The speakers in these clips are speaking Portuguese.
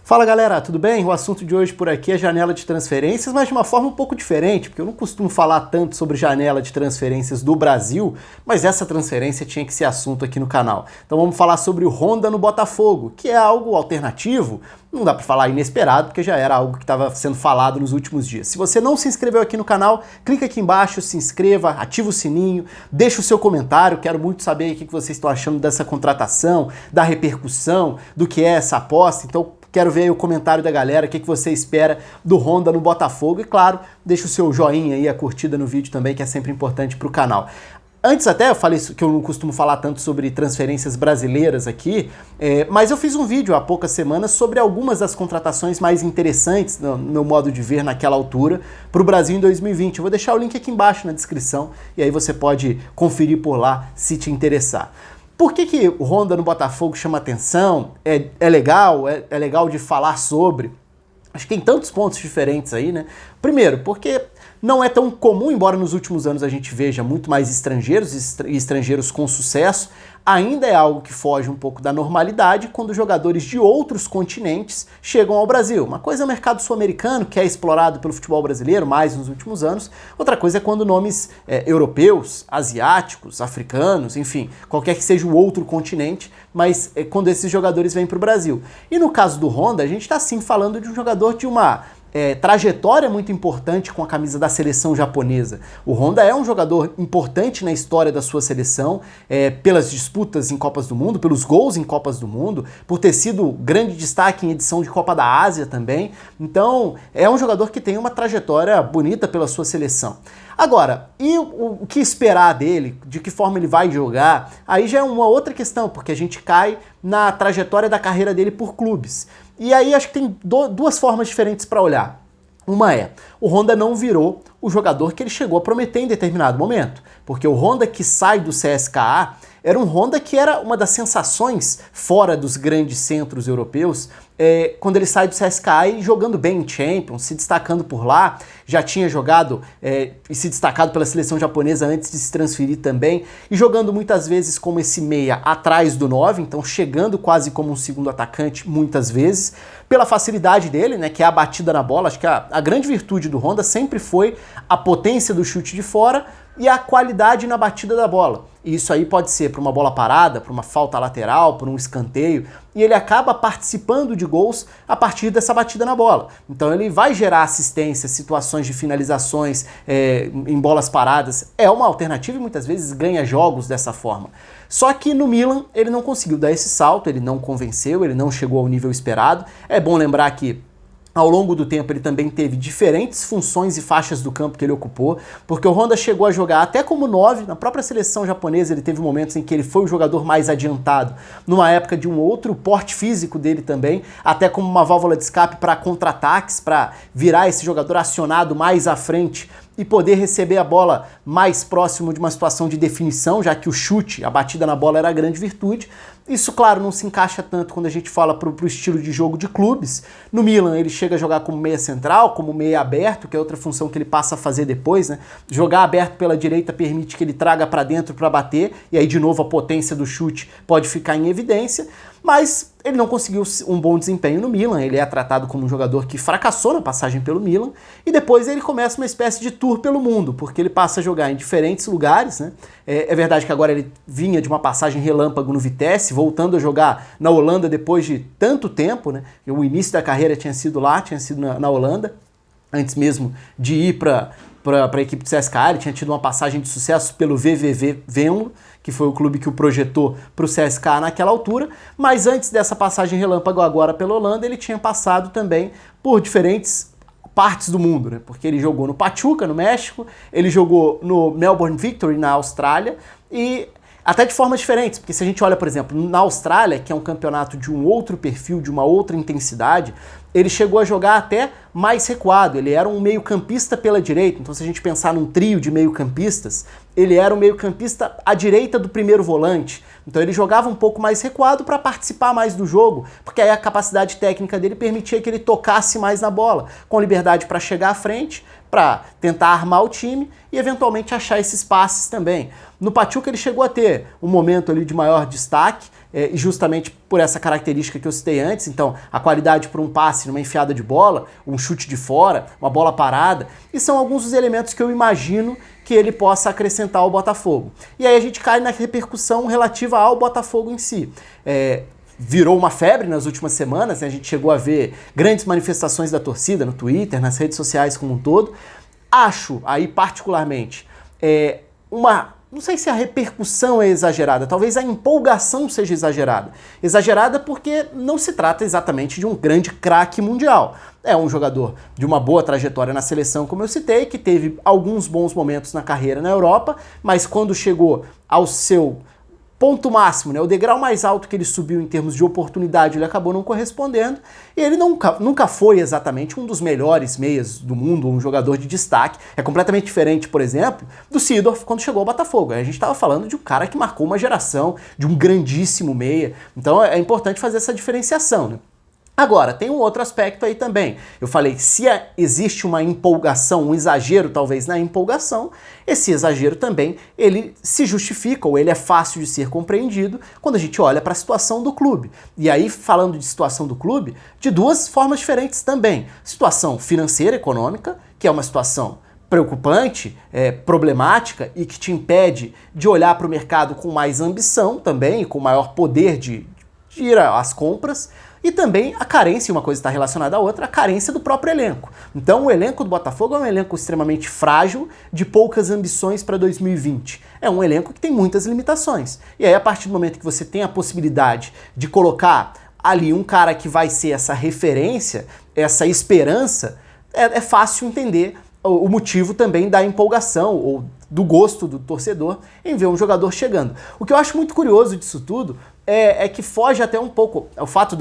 Fala galera, tudo bem? O assunto de hoje por aqui é janela de transferências, mas de uma forma um pouco diferente, porque eu não costumo falar tanto sobre janela de transferências do Brasil, mas essa transferência tinha que ser assunto aqui no canal. Então vamos falar sobre o Honda no Botafogo, que é algo alternativo, não dá para falar inesperado, porque já era algo que estava sendo falado nos últimos dias. Se você não se inscreveu aqui no canal, clica aqui embaixo, se inscreva, ativa o sininho, deixa o seu comentário, quero muito saber o que vocês estão achando dessa contratação, da repercussão, do que é essa aposta, então quero ver aí o comentário da galera, o que você espera do Honda no Botafogo. E claro, deixa o seu joinha aí, a curtida no vídeo também, que é sempre importante para o canal. Antes até eu falei que eu não costumo falar tanto sobre transferências brasileiras aqui, mas eu fiz um vídeo há poucas semanas sobre algumas das contratações mais interessantes, no meu modo de ver naquela altura, para o Brasil em 2020. Eu vou deixar o link aqui embaixo na descrição e aí você pode conferir por lá se te interessar. Por que o Honda no Botafogo chama atenção? É legal de falar sobre. Acho que tem tantos pontos diferentes aí, né? Primeiro, porque não é tão comum, embora nos últimos anos a gente veja muito mais estrangeiros e estrangeiros com sucesso, ainda é algo que foge um pouco da normalidade quando jogadores de outros continentes chegam ao Brasil. Uma coisa é o mercado sul-americano, que é explorado pelo futebol brasileiro mais nos últimos anos, outra coisa é quando nomes europeus, asiáticos, africanos, enfim, qualquer que seja o outro continente, mas quando esses jogadores vêm para o Brasil. E no caso do Honda, a gente está sim falando de um jogador de uma trajetória muito importante com a camisa da seleção japonesa. O Honda é um jogador importante na história da sua seleção, pelas disputas em Copas do Mundo, pelos gols em Copas do Mundo, por ter sido grande destaque em edição de Copa da Ásia também. Então, é um jogador que tem uma trajetória bonita pela sua seleção. Agora, e o que esperar dele? De que forma ele vai jogar? Aí já é uma outra questão, porque a gente cai na trajetória da carreira dele por clubes. E aí acho que tem duas formas diferentes para olhar. Uma é, o Honda não virou o jogador que ele chegou a prometer em determinado momento, porque o Honda que sai do CSKA era um Honda que era uma das sensações fora dos grandes centros europeus, quando ele sai do CSKA e jogando bem em Champions, se destacando por lá, já tinha jogado e se destacado pela seleção japonesa antes de se transferir também, e jogando muitas vezes como esse meia atrás do 9, então chegando quase como um segundo atacante muitas vezes, pela facilidade dele, né, que é a batida na bola. Acho que a grande virtude do Honda sempre foi a potência do chute de fora e a qualidade na batida da bola. E isso aí pode ser para uma bola parada, para uma falta lateral, para um escanteio, e ele acaba participando de gols a partir dessa batida na bola. Então ele vai gerar assistência, situações de finalizações em bolas paradas. É uma alternativa e muitas vezes ganha jogos dessa forma. Só que no Milan ele não conseguiu dar esse salto, ele não convenceu, ele não chegou ao nível esperado. É bom lembrar que ao longo do tempo ele também teve diferentes funções e faixas do campo que ele ocupou, porque o Honda chegou a jogar até como 9, na própria seleção japonesa ele teve momentos em que ele foi o jogador mais adiantado, numa época de um outro porte físico dele também, até como uma válvula de escape para contra-ataques, para virar esse jogador acionado mais à frente e poder receber a bola mais próximo de uma situação de definição, já que o chute, a batida na bola era a grande virtude. Isso, claro, não se encaixa tanto quando a gente fala pro estilo de jogo de clubes. No Milan, ele chega a jogar como meia central, como meia aberto, que é outra função que ele passa a fazer depois, né? Jogar aberto pela direita permite que ele traga para dentro para bater, e aí, de novo, a potência do chute pode ficar em evidência, mas ele não conseguiu um bom desempenho no Milan. Ele é tratado como um jogador que fracassou na passagem pelo Milan, e depois ele começa uma espécie de tour pelo mundo, porque ele passa a jogar em diferentes lugares, né? É verdade que agora ele vinha de uma passagem relâmpago no Vitesse, voltando a jogar na Holanda depois de tanto tempo, né? O início da carreira tinha sido lá, tinha sido na Holanda, antes mesmo de ir para a equipe do CSKA. Ele tinha tido uma passagem de sucesso pelo VVV Venlo, que foi o clube que o projetou para o CSKA naquela altura, mas antes dessa passagem relâmpago agora pela Holanda, ele tinha passado também por diferentes partes do mundo, né? Porque ele jogou no Pachuca, no México, ele jogou no Melbourne Victory, na Austrália, e até de formas diferentes, porque se a gente olha, por exemplo, na Austrália, que é um campeonato de um outro perfil, de uma outra intensidade, ele chegou a jogar até mais recuado, ele era um meio-campista pela direita. Então se a gente pensar num trio de meio-campistas, ele era um meio-campista à direita do primeiro volante. Então ele jogava um pouco mais recuado para participar mais do jogo, porque aí a capacidade técnica dele permitia que ele tocasse mais na bola, com liberdade para chegar à frente, para tentar armar o time e eventualmente achar esses passes também. No Pachuca ele chegou a ter um momento ali de maior destaque, justamente por essa característica que eu citei antes, então a qualidade por um passe numa enfiada de bola, um chute de fora, uma bola parada, e são alguns dos elementos que eu imagino que ele possa acrescentar ao Botafogo. E aí a gente cai na repercussão relativa ao Botafogo em si. Virou uma febre nas últimas semanas, né? A gente chegou a ver grandes manifestações da torcida no Twitter, nas redes sociais como um todo. Acho, aí particularmente, não sei se a repercussão é exagerada, talvez a empolgação seja exagerada. Exagerada porque não se trata exatamente de um grande craque mundial. É um jogador de uma boa trajetória na seleção, como eu citei, que teve alguns bons momentos na carreira na Europa, mas quando chegou ao seu ponto máximo, né, o degrau mais alto que ele subiu em termos de oportunidade, ele acabou não correspondendo, e ele nunca foi exatamente um dos melhores meias do mundo, um jogador de destaque. É completamente diferente, por exemplo, do Seedorf quando chegou ao Botafogo. A gente estava falando de um cara que marcou uma geração, de um grandíssimo meia, então é importante fazer essa diferenciação, né? Agora, tem um outro aspecto aí também. Eu falei, se existe uma empolgação, um exagero talvez na empolgação, esse exagero também, ele se justifica, ou ele é fácil de ser compreendido quando a gente olha para a situação do clube. E aí, falando de situação do clube, de duas formas diferentes também. Situação financeira, econômica, que é uma situação preocupante, problemática e que te impede de olhar para o mercado com mais ambição também, com maior poder de ir às compras. E também a carência, uma coisa está relacionada à outra, a carência do próprio elenco. Então o elenco do Botafogo é um elenco extremamente frágil, de poucas ambições para 2020. É um elenco que tem muitas limitações. E aí a partir do momento que você tem a possibilidade de colocar ali um cara que vai ser essa referência, essa esperança, é fácil entender o motivo também da empolgação ou do gosto do torcedor em ver um jogador chegando. O que eu acho muito curioso disso tudo é que foge até um pouco o fato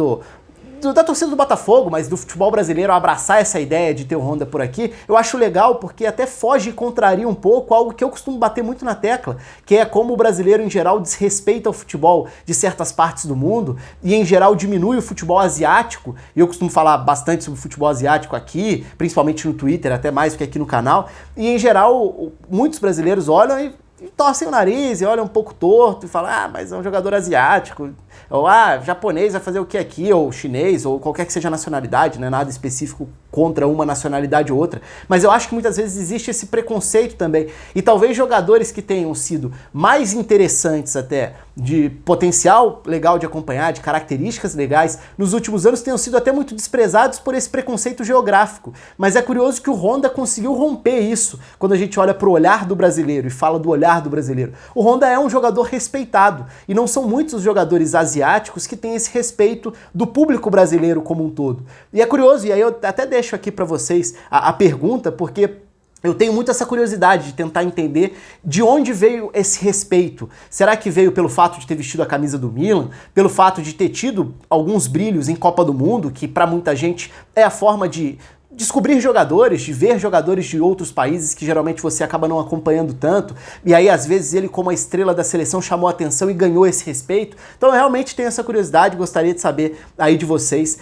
da torcida do Botafogo, mas do futebol brasileiro abraçar essa ideia de ter o Honda por aqui. Eu acho legal porque até foge e contraria um pouco algo que eu costumo bater muito na tecla, que é como o brasileiro em geral desrespeita o futebol de certas partes do mundo e em geral diminui o futebol asiático. E eu costumo falar bastante sobre o futebol asiático aqui, principalmente no Twitter, até mais do que aqui no canal. E em geral muitos brasileiros olham e torcem o nariz e olham um pouco torto e falam, mas é um jogador asiático, ou japonês vai fazer o que aqui, ou chinês, ou qualquer que seja a nacionalidade, não é nada específico contra uma nacionalidade ou outra, mas eu acho que muitas vezes existe esse preconceito também, e talvez jogadores que tenham sido mais interessantes até, de potencial legal de acompanhar, de características legais, nos últimos anos tenham sido até muito desprezados por esse preconceito geográfico, mas é curioso que o Honda conseguiu romper isso, quando a gente olha para o olhar do brasileiro e fala do olhar do brasileiro. O Honda é um jogador respeitado, e não são muitos os jogadores asiáticos que têm esse respeito do público brasileiro como um todo. E é curioso, e aí eu até deixo aqui para vocês a pergunta, porque eu tenho muito essa curiosidade de tentar entender de onde veio esse respeito. Será que veio pelo fato de ter vestido a camisa do Milan? Pelo fato de ter tido alguns brilhos em Copa do Mundo, que para muita gente é a forma de descobrir jogadores, de ver jogadores de outros países que geralmente você acaba não acompanhando tanto, e aí às vezes ele como a estrela da seleção chamou a atenção e ganhou esse respeito. Então eu realmente tenho essa curiosidade, gostaria de saber aí de vocês,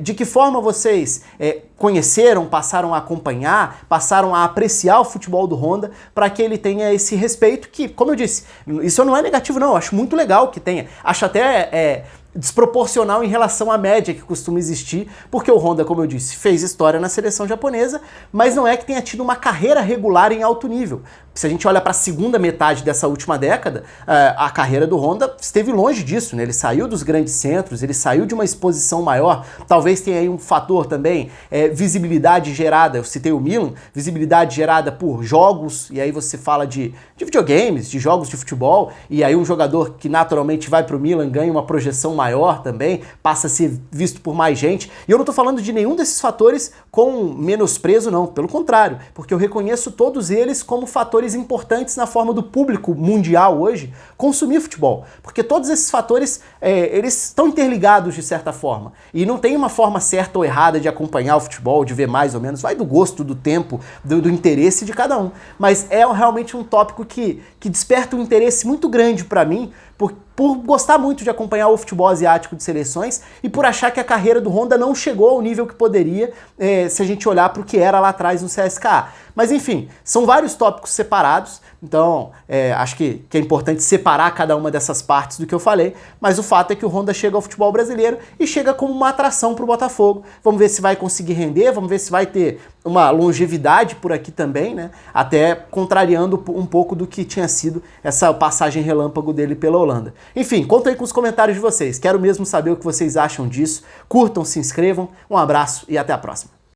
de que forma vocês conheceram, passaram a acompanhar, passaram a apreciar o futebol do Honda para que ele tenha esse respeito que, como eu disse, isso não é negativo não, eu acho muito legal que tenha, acho até desproporcional em relação à média que costuma existir, porque o Honda, como eu disse, fez história na seleção japonesa, mas não é que tenha tido uma carreira regular em alto nível. Se a gente olha para a segunda metade dessa última década, a carreira do Honda esteve longe disso, né? Ele saiu dos grandes centros, ele saiu de uma exposição maior, talvez tenha aí um fator também, visibilidade gerada, eu citei o Milan, visibilidade gerada por jogos, e aí você fala de videogames, de jogos de futebol, e aí um jogador que naturalmente vai para o Milan ganha uma projeção maior também, passa a ser visto por mais gente, e eu não estou falando de nenhum desses fatores com menosprezo não, pelo contrário, porque eu reconheço todos eles como fatores importantes na forma do público mundial hoje consumir futebol, porque todos esses fatores, eles estão interligados de certa forma, e não tem uma forma certa ou errada de acompanhar o futebol, de ver mais ou menos, vai do gosto, do tempo, do interesse de cada um, mas é realmente um tópico que desperta um interesse muito grande para mim, por gostar muito de acompanhar o futebol asiático de seleções e por achar que a carreira do Honda não chegou ao nível que poderia se a gente olhar para o que era lá atrás no CSKA. Mas enfim, são vários tópicos separados, então acho que é importante separar cada uma dessas partes do que eu falei, mas o fato é que o Honda chega ao futebol brasileiro e chega como uma atração para o Botafogo. Vamos ver se vai conseguir render, vamos ver se vai ter uma longevidade por aqui também, né? Até contrariando um pouco do que tinha sido essa passagem relâmpago dele pela Holanda. Enfim, conta aí com os comentários de vocês, quero mesmo saber o que vocês acham disso, curtam, se inscrevam, um abraço e até a próxima.